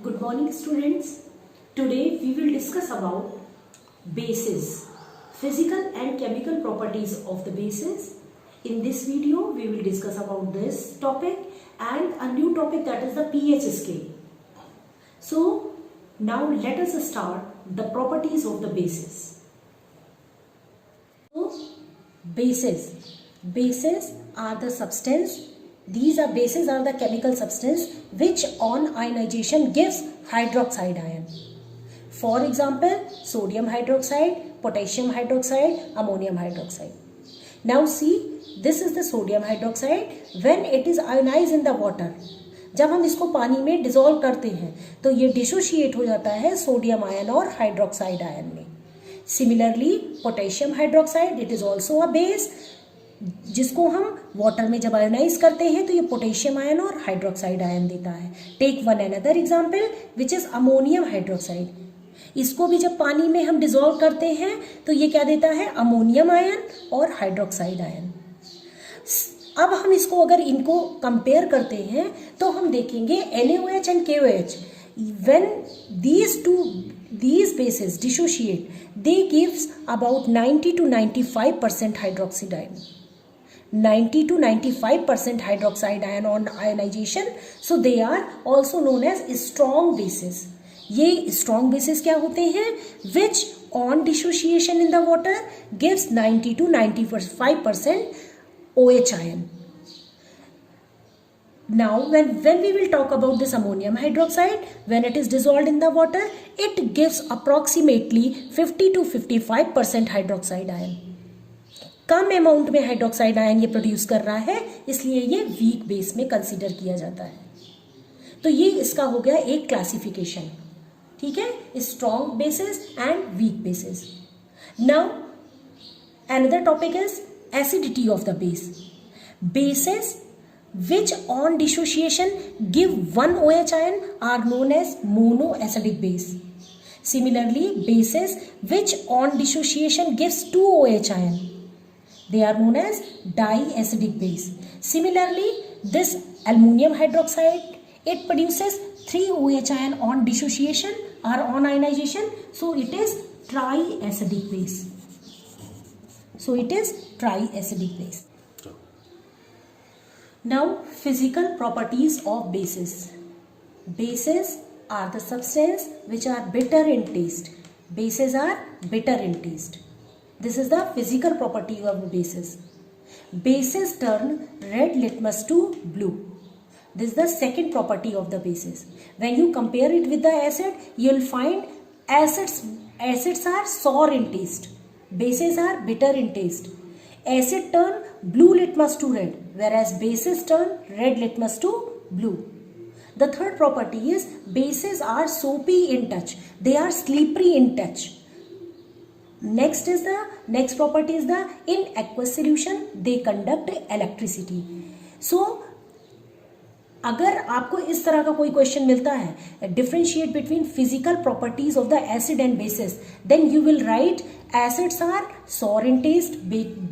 Good morning students. Today we will discuss about bases, physical and chemical properties of the bases. In this video we will discuss about this topic and a new topic, that is the pH scale. So now let us start the properties of the bases. So bases are the substance. These are bases are the chemical substance which on ionization gives hydroxide ion. For example, sodium hydroxide, potassium hydroxide, ammonium hydroxide. Now see, this is the sodium hydroxide. When it is ionized in the water, जब हम इसको पानी में dissolve करते हैं तो ये dissociate हो जाता है सोडियम आयन और हाइड्रोक्साइड आयन में. Similarly potassium hydroxide, it is also a base, जिसको हम वाटर में जब आयोनाइज करते हैं तो ये पोटेशियम आयन और हाइड्रोक्साइड आयन देता है. Take one another example which is ammonium hydroxide. इसको भी जब पानी में हम डिसॉल्व करते हैं तो ये क्या देता है, अमोनियम आयन और हाइड्रोक्साइड आयन. अब हम इसको अगर इनको कंपेयर करते हैं तो हम देखेंगे NaOH and KOH, when these bases dissociate, they gives about 90 to 95% hydroxide ion. 90 to 95% hydroxide ion on ionization, so they are also known as strong bases. ये strong bases क्या होते हैं, which on dissociation in the water gives 90 to 95% OH ion. Now when we will talk about this ammonium hydroxide, when it is dissolved in the water, it gives approximately 50 to 55% hydroxide ion. Come amount में hydroxide ion ये produce कर रहा है, इसलिए ये weak base में consider किया जाता है. तो ये इसका हो गया एक क्लासिफिकेशन. ठीक है, strong bases and weak bases. Now another topic is acidity of the base. Bases which on dissociation give one OH ion are known as monoacidic base. Similarly, bases which on dissociation gives two OH ion, they are known as diacidic base. Similarly, this aluminum hydroxide, it produces 3 OH ion on dissociation or on ionization, so it is triacidic base. Now, physical properties of bases. Bases are the substance which are bitter in taste. Bases are bitter in taste. This is the physical property of bases. Bases turn red litmus to blue. This is the second property of the bases. When you compare it with the acid, you will find acids are sour in taste. Bases are bitter in taste. Acid turn blue litmus to red, whereas bases turn red litmus to blue. The third property is bases are soapy in touch. They are slippery in touch. Next property is the in aqueous solution they conduct electricity. So अगर आपको इस तरह का कोई question मिलता है, differentiate between physical properties of the acid and bases, then you will write acids are sour in taste,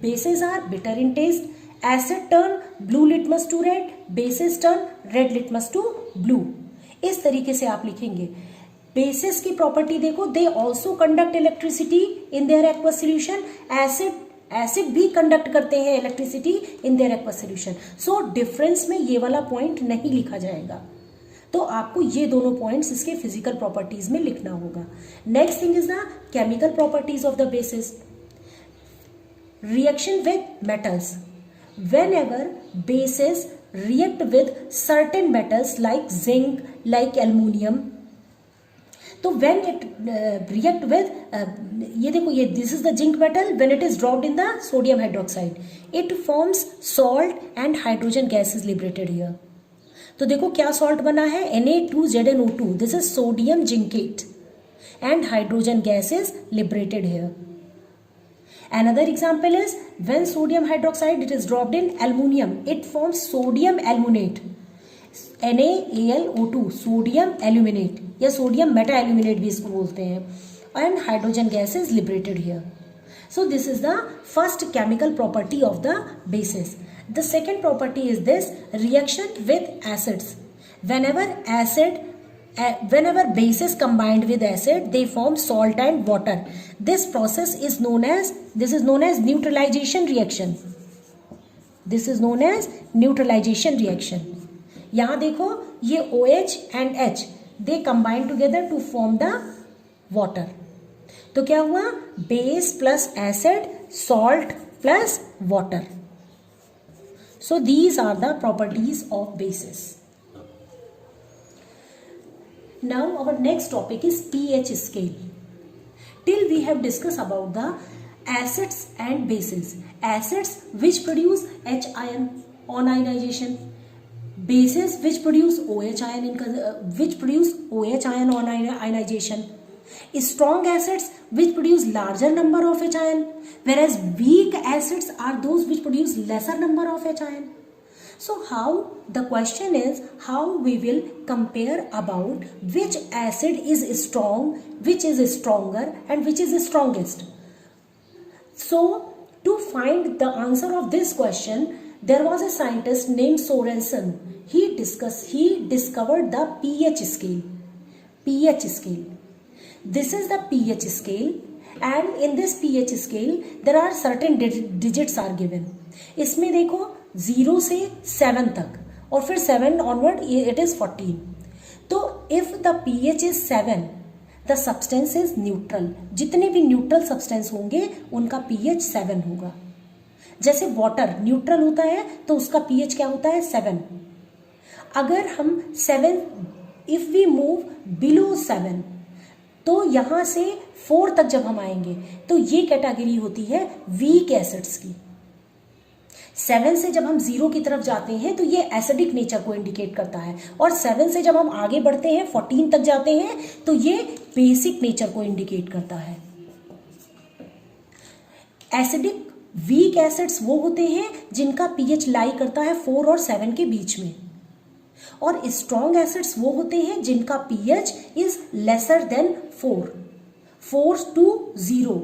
bases are bitter in taste. Acid turn blue litmus to red, bases turn red litmus to blue. इस तरीके से आप लिखेंगे. Bases की property देखो, they also conduct electricity in their aqueous solution. Acid भी conduct करते हैं electricity in their aqueous solution. So difference में ये वाला पॉइंट नहीं लिखा जाएगा, तो आपको ये दोनों पॉइंट्स इसके फिजिकल प्रॉपर्टीज में लिखना होगा. Next thing is the chemical properties of the basis. Reaction with metals. Whenever basis react with certain metals like zinc, like aluminium, तो व्हेन इट रिएक्ट विद, ये देखो, ये this is the zinc metal. When it is dropped in the sodium hydroxide, it forms salt and hydrogen gas is liberated here. तो देखो क्या salt बना है, Na2ZnO2. This is sodium zincate and hydrogen gas is liberated here. Another example is when sodium hydroxide it is dropped in aluminium, it forms sodium aluminate. NaAlO2, sodium aluminate या sodium Meta aluminate भी इसको बोलते हैं. And hydrogen gas is liberated here. So this is the first chemical property of the bases. The second property is this reaction with acids. Whenever acid whenever bases combined with acid they form salt and water. This process is known as neutralization reaction. This is known as neutralization reaction. यहाँ देखो ये OH and H they combine together to form the water. तो क्या हुआ, base plus acid, salt plus water. So these are the properties of bases. Now our next topic is pH scale. Till we have discussed about the acids and bases. Acids which produce H ion on ionization, bases which produce OH ion on ionization, strong acids which produce larger number of H ion, whereas weak acids are those which produce lesser number of H ion. So the question is how we will compare about which acid is strong, which is stronger and which is strongest. So to find the answer of this question, there was a scientist named Sorensen. He discovered the pH scale. pH scale. This is the pH scale, and in this pH scale there are certain digits are given. इसमें देखो 0 से 7 तक और फिर 7 onward it is 14. तो if the pH is 7, the substance is neutral. जितने भी neutral substance होंगे उनका pH 7 होगा. जैसे वाटर न्यूट्रल होता है तो उसका pH क्या होता है 7. अगर हम 7 if we move below 7 तो यहाँ से 4 तक जब हम आएंगे तो ये कैटेगरी होती है वीक एसिड्स की. 7 से जब हम 0 की तरफ जाते हैं तो ये एसिडिक नेचर को इंडिकेट करता है, और 7 से जब हम आगे बढ़ते हैं 14 तक जाते हैं तो ये बेसिक नेचर को इंडिकेट करता है. एसिडिक वीक एसिड्स वो होते हैं जिनका पीएच लाई करता है 4 और 7 के बीच में, और स्ट्रॉन्ग एसिड्स वो होते हैं जिनका pH is lesser than 4 to 0.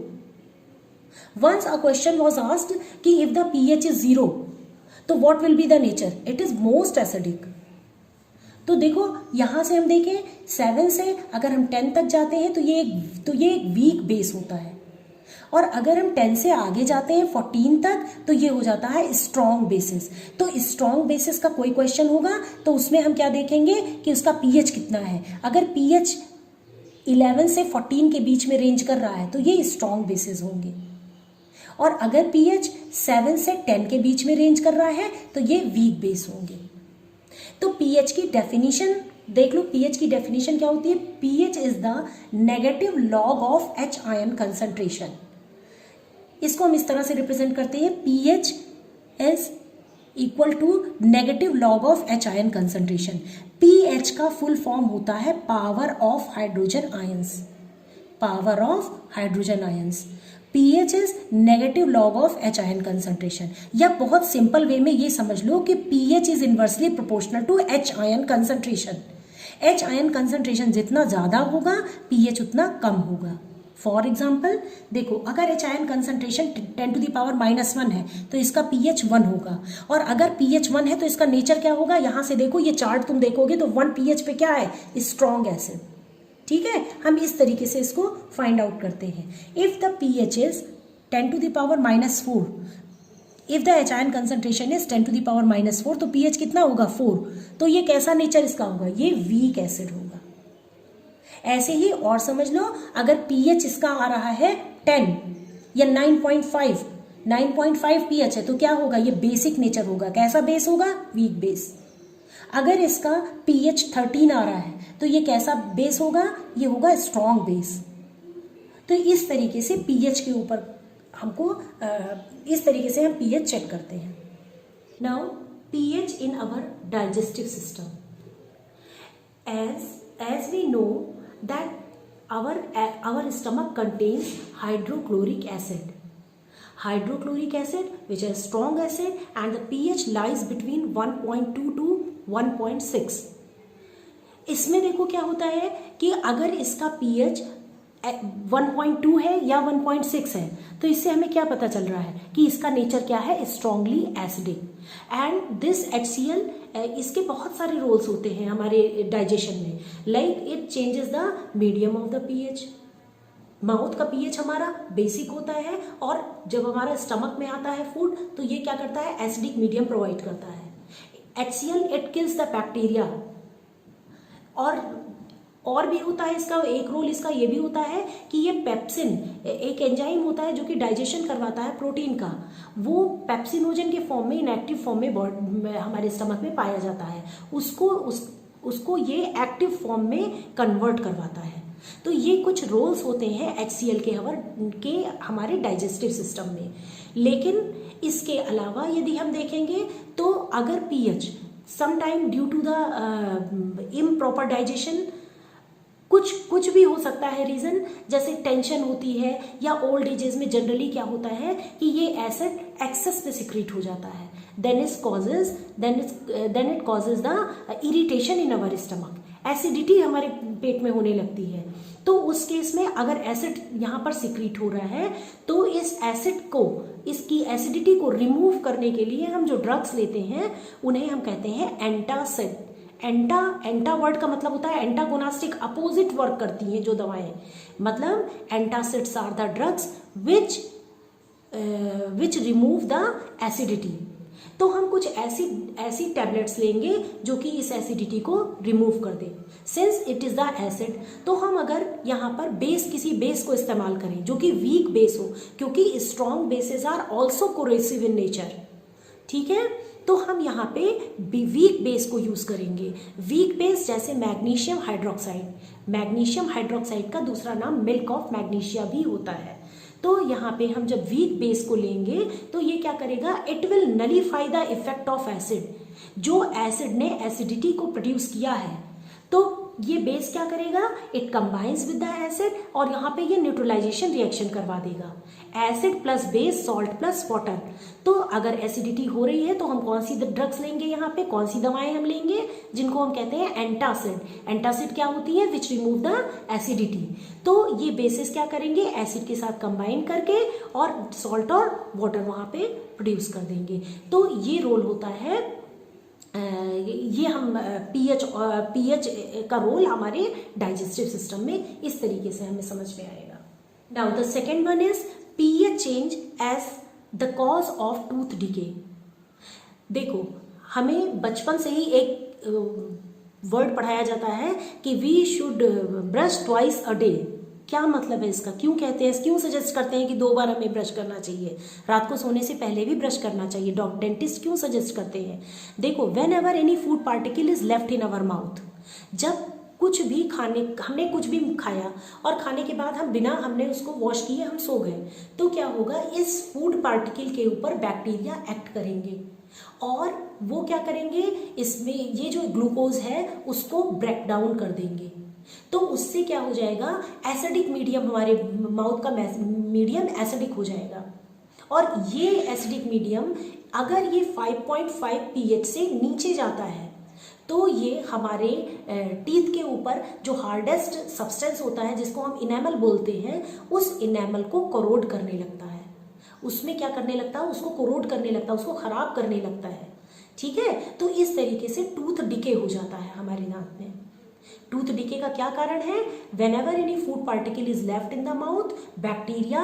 Once a question was asked कि if the pH is 0 तो what will be the nature? It is most acidic. तो देखो यहां से हम देखें 7 से अगर हम 10 तक जाते हैं तो ये एक वीक बेस होता है, और अगर हम 10 से आगे जाते हैं 14 तक तो ये हो जाता है स्ट्रॉन्ग बेसिस. तो स्ट्रॉन्ग बेसिस का कोई क्वेश्चन होगा तो उसमें हम क्या देखेंगे कि उसका पीएच कितना है. अगर पीएच 11 से 14 के बीच में रेंज कर रहा है तो ये स्ट्रॉन्ग बेसिस होंगे, और अगर पीएच 7 से 10 के बीच में रेंज कर रहा है तो ये वीक बेस होंगे. तो पीएच की डेफिनेशन देख लो. पीएच की डेफिनेशन क्या होती है? PH is the negative log of H ion concentration. इसको हम इस तरह से रिप्रेजेंट करते हैं, pH is equal to negative log of H ion concentration. पीएच का फुल फॉर्म होता है power of hydrogen ions. Power of hydrogen ions. pH is negative log of H ion concentration. या बहुत सिंपल वे में ये समझ लो कि pH is inversely proportional to H ion concentration. H ion concentration जितना ज्यादा होगा pH उतना कम होगा. फॉर एग्जाम्पल देखो, अगर H आयन कंसंट्रेशन 10⁻⁻1 है तो इसका pH 1 होगा, और अगर pH 1 है तो इसका नेचर क्या होगा? यहां से देखो ये चार्ट तुम देखोगे तो 1 pH पे क्या है? Strong acid. ठीक है, हम इस तरीके से इसको फाइंड आउट करते हैं. If the pH is 10⁻⁻4, if the H ion concentration is 10⁻⁻4 तो पीएच कितना होगा? 4. तो ये कैसा नेचर इसका होगा? ये वीक एसिड होगा. ऐसे ही और समझ लो, अगर पीएच इसका आ रहा है 10 या 9.5 पीएच है तो क्या होगा? ये बेसिक नेचर होगा. कैसा बेस होगा? Weak base. अगर इसका pH 13 आ रहा है तो ये कैसा बेस होगा? ये होगा स्ट्रॉन्ग बेस. तो इस तरीके से pH के ऊपर हमको इस तरीके से हम pH चेक करते हैं. Now pH in our digestive system. As we know that our stomach contains hydrochloric acid. Hydrochloric acid which is strong acid and the pH lies between 1.2 to 1.6. इसमें देखो क्या होता है कि अगर इसका pH 1.2 है या 1.6 है, तो इससे हमें क्या पता चल रहा है कि इसका नेचर क्या है, strongly acidic. And this HCl, इसके बहुत सारे रोल्स होते हैं हमारे डाइजेशन में, like it changes the medium of the pH। Mouth का pH हमारा बेसिक होता है, और जब हमारा स्टमक में आता है फूड तो ये क्या करता है, एसिडिक मीडियम प्रोवाइड करता है। HCl it kills the bacteria. और भी होता है इसका एक रोल, इसका ये भी होता है कि ये पेप्सिन, एक एंजाइम होता है जो कि डाइजेशन करवाता है प्रोटीन का, वो पेप्सिनोजन के फॉर्म में, इनएक्टिव फॉर्म में हमारे स्टमक में पाया जाता है, उसको ये एक्टिव फॉर्म में कन्वर्ट करवाता है। तो ये कुछ रोल्स होते हैं HCl के हमारे डाइजेस्टिव सिस्टम में। लेकिन इसके अलावा यदि हम देखेंगे तो अगर pH sometime due to the improper digestion, कुछ भी हो सकता है रीजन, जैसे टेंशन होती है या ओल्ड एजेस में जनरली क्या होता है कि ये एसिड एक्सेस में सिक्रीट हो जाता है, then it causes the irritation in our stomach, acidity हमारे पेट में होने लगती है। तो उस केस में अगर एसिड यहाँ पर सिक्रीट हो रहा है तो इस एसिड को, इसकी एसिडिटी को रिमूव करने के लिए हम जो ड्रग्स लेते हैं उन्हें हम कहते हैं एंटासिड। एंटा वर्ड का मतलब होता है एंटागोनास्टिक, अपोजिट वर्क करती हैं जो दवाएं, मतलब antacids are the drugs which remove the acidity. तो हम कुछ ऐसी टैबलेट्स लेंगे जो कि इस एसिडिटी को रिमूव कर दे। Since it is the acid, तो हम अगर यहाँ पर किसी बेस को इस्तेमाल करें जो कि वीक बेस हो, क्योंकि strong bases are also corrosive in nature, ठीक है, तो हम यहाँ पे वीक बेस को यूज करेंगे। वीक बेस जैसे मैग्नीशियम हाइड्रोक्साइड का दूसरा नाम मिल्क ऑफ मैग्नीशिया भी होता है। तो यहाँ पे हम जब वीक बेस को लेंगे तो ये क्या करेगा, it will nullify the effect of acid, जो एसिड ने एसिडिटी को प्रोड्यूस किया है। तो ये बेस क्या करेगा, it combines with the acid और यहाँ पे ये न्यूट्रलाइजेशन रिएक्शन करवा देगा, acid plus base, salt plus water. तो अगर एसिडिटी हो रही है तो हम कौन सी ड्रग्स लेंगे, यहाँ पे कौन सी दवाएं हम लेंगे, जिनको हम कहते हैं एंटासिड। एंटासिड क्या होती है, विच रिमूव द एसिडिटी। तो ये बेसिस क्या करेंगे, एसिड के साथ कंबाइन करके और सॉल्ट और वाटर वहाँ पे प्रोड्यूस कर देंगे। तो ये रोल होता है, ये हम pH का रोल हमारे डाइजेस्टिव सिस्टम में इस तरीके से हमें समझ में आएगा। Now the second one is pH change as the cause of tooth decay. देखो, हमें बचपन से ही एक वर्ड पढ़ाया जाता है कि we should brush twice a day. क्या मतलब है इसका, क्यों कहते हैं, क्यों सजेस्ट करते हैं कि 2 बार हमें ब्रश करना चाहिए, रात को सोने से पहले भी ब्रश करना चाहिए, डेंटिस्ट क्यों सजेस्ट करते हैं। देखो, when ever any food particle is left in our mouth, जब हमने कुछ भी खाया और खाने के बाद हमने उसको वॉश किए, हम सो गए, तो क्या होगा, इस फूड पार्टिकल के ऊपर बैक्टीरिया एक्ट करेंगे और वो क्या करेंगे, इसमें ये जो ग्लूकोज है उसको ब्रेक डाउन कर देंगे। तो उससे क्या हो जाएगा, एसिडिक मीडियम, हमारे माउथ का मीडियम एसिडिक हो जाएगा। और ये एसिडिक मीडियम अगर ये 5.5 pH से नीचे जाता है तो ये हमारे टीथ के ऊपर जो हार्डेस्ट सब्सटेंस होता है, जिसको हम इनेमल बोलते हैं, उस इनेमल को करोड करने लगता है। उसमें क्या करने लगता है, उसको करोड करने लगता है, उसको खराब करने लगता है, ठीक है। तो इस तरीके से टूथ डिके हो जाता है हमारे दांत में। टूथ डिके का क्या कारण है, when ever any food particle is left in the mouth, bacteria,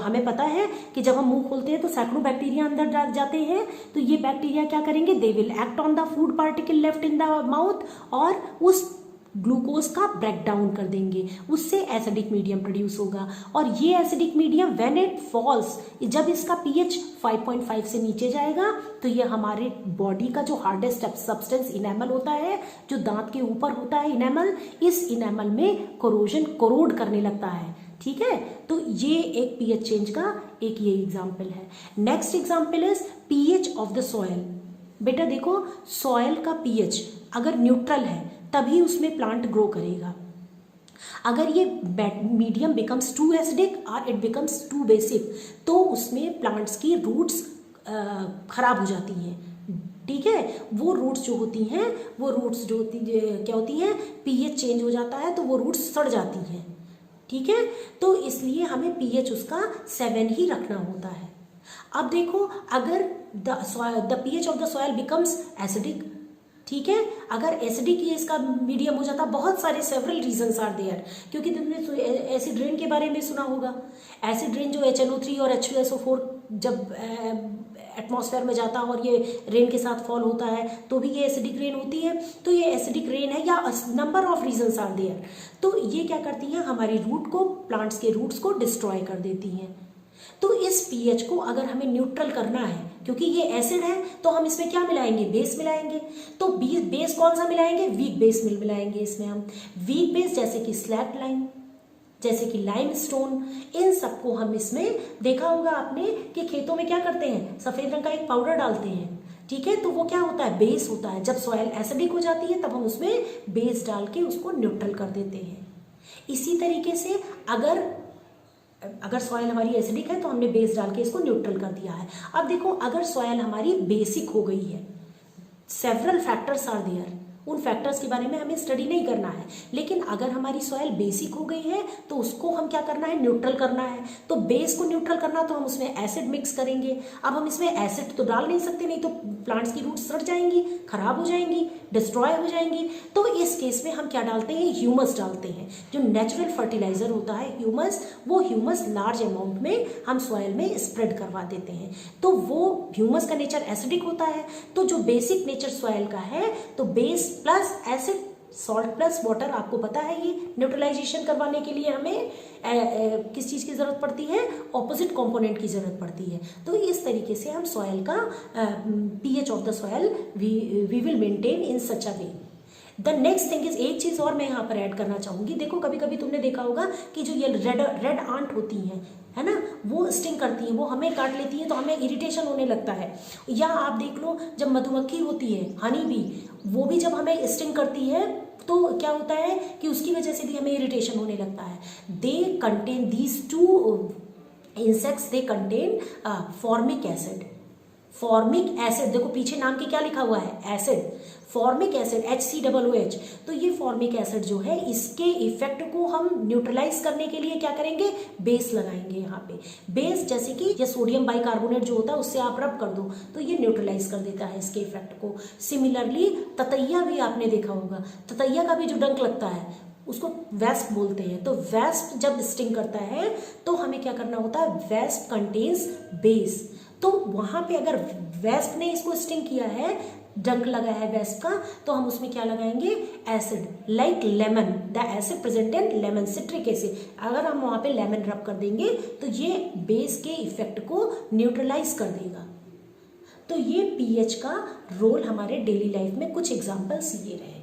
हमें पता है कि जब हम मुंह खोलते हैं तो सैकड़ों बैक्टीरिया अंदर जाते हैं, तो ये बैक्टीरिया क्या करेंगे, they will act on the food particle left in the mouth और उस ग्लूकोज का ब्रेक डाउन कर देंगे, उससे एसिडिक मीडियम प्रोड्यूस होगा। और ये acidic medium when it falls, जब इसका pH 5.5 से नीचे जाएगा तो ये हमारे बॉडी का जो हार्डेस्ट सब्सटेंस इनेमल होता है, जो दांत के ऊपर होता है इनेमल, इस इनेमल में कोरोड करने लगता है, ठीक है। तो ये एक pH चेंज का एक ये एग्जाम्पल है। Next example is pH of the soil. बेटा देखो, सॉयल का pH अगर न्यूट्रल है तभी उसमें प्लांट ग्रो करेगा। अगर ये मीडियम बिकम्स टू एसिडिक और इट बिकम्स टू बेसिक तो उसमें प्लांट्स की रूट्स खराब हो जाती हैं, ठीक है। वो रूट्स जो होती हैं, क्या होती हैं, pH चेंज हो जाता है तो वो रूट्स सड़ जाती हैं, ठीक है, तो इसलिए हमें पीएच उसका 7 ही रखना होता है। अब देखो, अगर the pH of the soil becomes acidic, ठीक है, अगर एसिडिक ही इसका मीडियम हो जाता, बहुत सारे सेवरल रीजंस आर देयर, क्योंकि तुमने एसिड रेन के बारे में सुना होगा। एसिड रेन जो HNO3 और H2SO4 जब एटमॉस्फेयर में जाता है और ये रेन के साथ फॉल होता है तो भी ये एसिडिक रेन होती है। तो ये एसिडिक रेन है, या number of reasons are there. तो ये क्या करती हैं, हमारी रूट को, प्लांट्स के रूट्स को डिस्ट्रॉय कर देती हैं। तो इस पीएच को अगर हमें न्यूट्रल करना है, क्योंकि ये एसिड है, तो हम इसमें क्या मिलाएंगे, बेस मिलाएंगे। तो बेस कौन सा मिलाएंगे, वीक बेस मिलाएंगे। इसमें हम वीक बेस जैसे कि स्लैट लाइम, जैसे कि लाइम स्टोन, इन सबको हम इसमें, देखा होगा आपने कि खेतों में क्या करते हैं, सफेद रंग का एक पाउडर डालते हैं, ठीक है, तो वो क्या होता है, बेस होता है। जब सॉइल एसिडिक हो जाती है तब हम उसमें बेस डाल के उसको न्यूट्रल कर देते हैं। इसी तरीके से अगर सॉइल हमारी एसिडिक है तो हमने बेस डाल के इसको न्यूट्रल कर दिया है। अब देखो, अगर सॉइल हमारी बेसिक हो गई है, सेवरल फैक्टर्स आर देयर, उन फैक्टर्स के बारे में हमें स्टडी नहीं करना है, लेकिन अगर हमारी सॉइल बेसिक हो गई है तो उसको हम क्या करना है, न्यूट्रल करना है। तो बेस को न्यूट्रल करना, तो हम उसमें एसिड मिक्स करेंगे। अब हम इसमें एसिड तो डाल नहीं सकते, नहीं तो प्लांट्स की रूट सड़ जाएंगी, खराब हो जाएंगी, डिस्ट्रॉय हो जाएंगी। तो इस केस में हम क्या डालते हैं, ह्यूमस डालते हैं, जो नेचुरल फर्टिलाइजर होता है ह्यूमस। वो ह्यूमस लार्ज अमाउंट में हम सॉइल में स्प्रेड करवा देते हैं। तो वो ह्यूमस का नेचर एसिडिक होता है, तो जो बेसिक नेचर सॉइल का है, तो base plus acid, salt plus water, आपको पता है ये न्यूट्रलाइजेशन करवाने के लिए हमें किस चीज़ की ज़रूरत पड़ती है, ऑपोजिट कंपोनेंट की ज़रूरत पड़ती है। तो इस तरीके से हम सॉइल का pH of the soil we will maintain in such a way. The next thing is, एक चीज़ और मैं यहाँ पर ऐड करना चाहूँगी। देखो, कभी कभी तुमने देखा होगा कि जो ये रेड आंट होती हैं, है ना, वो स्टिंग करती हैं, वो हमें काट लेती हैं तो हमें इरिटेशन होने लगता है। या आप देख लो, जब मधुमक्खी होती है, हनी बी, वो भी जब हमें स्टिंग करती है तो क्या होता है कि उसकी वजह से भी हमें इरिटेशन होने लगता है। They contain these two insects, they contain formic acid. Formic acid, देखो पीछे नाम के क्या लिखा हुआ है, एसिड, फॉर्मिक एसिड, HCOOH। तो ये फॉर्मिक एसिड जो है, इसके इफेक्ट को हम न्यूट्रलाइज करने के लिए क्या करेंगे, बेस लगाएंगे यहाँ पे। बेस जैसे कि ये सोडियम बाइकार्बोनेट जो होता है, उससे आप रब कर दो तो ये न्यूट्रलाइज कर देता है इसके इफेक्ट को। सिमिलरली ततैया भी आपने देखा होगा, ततैया का भी जो डंक लगता है उसको वेस्प बोलते हैं। तो वेस्प जब स्टिंग करता है तो हमें क्या करना होता है, वेस्प कंटेन्स बेस। तो वहां पे अगर वेस्प ने इसको स्टिंग किया है, डंक लगा है वेस्प का, तो हम उसमें क्या लगाएंगे, acid, like lemon, the acid present in lemon, citric acid. अगर हम वहां पे लेमन रब कर देंगे तो ये बेस के इफेक्ट को न्यूट्रलाइज कर देगा। तो ये पीएच का रोल हमारे डेली लाइफ में कुछ एग्जांपल्स ये रहे।